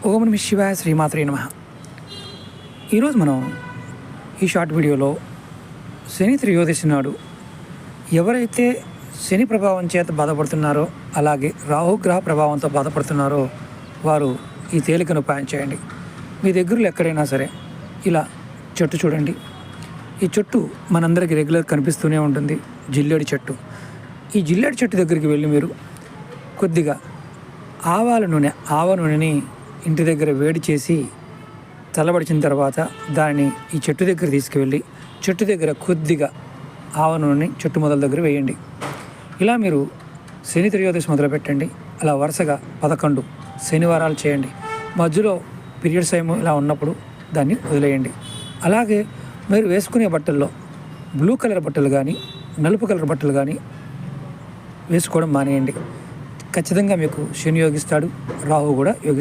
ఓం నమః శివాయ శ్రీమాత్రే నమః. ఈరోజు మనం ఈ షార్ట్ వీడియోలో శని త్రయోదశి నాడు ఎవరైతే శని ప్రభావం చేత బాధపడుతున్నారో, అలాగే రాహుగ్రహ ప్రభావంతో బాధపడుతున్నారో వారు ఈ తేలికను ఉపాయం చేయండి. మీ దగ్గరలో ఎక్కడైనా సరే ఇలా చెట్టు చూడండి. ఈ చెట్టు మనందరికీ రెగ్యులర్ కనిపిస్తూనే ఉంటుంది, జిల్లేడు చెట్టు. ఈ జిల్లేడు చెట్టు దగ్గరికి వెళ్ళి మీరు కొద్దిగా ఆవ నూనెని ఇంటి దగ్గర వేడి చేసి చల్లబడిచిన తర్వాత దానిని ఈ చెట్టు దగ్గర తీసుకువెళ్ళి చెట్టు దగ్గర కొద్దిగా ఆవ నూనెని చెట్టు మొదల దగ్గర వేయండి. ఇలా మీరు శని త్రయోదశి మొదలు పెట్టండి. అలా వరుసగా 11 శనివారాలు చేయండి. మధ్యలో పీరియడ్స్ టైం ఇలా ఉన్నప్పుడు దాన్ని వదిలేయండి. అలాగే మీరు వేసుకునే బట్టల్లో బ్లూ కలర్ బట్టలు కానీ నలుపు కలర్ బట్టలు కానీ వేసుకోవడం మానేయండి. ఖచ్చితంగా మీకు శని యోగిస్తాడు, రాహు కూడా యోగిస్తాడు.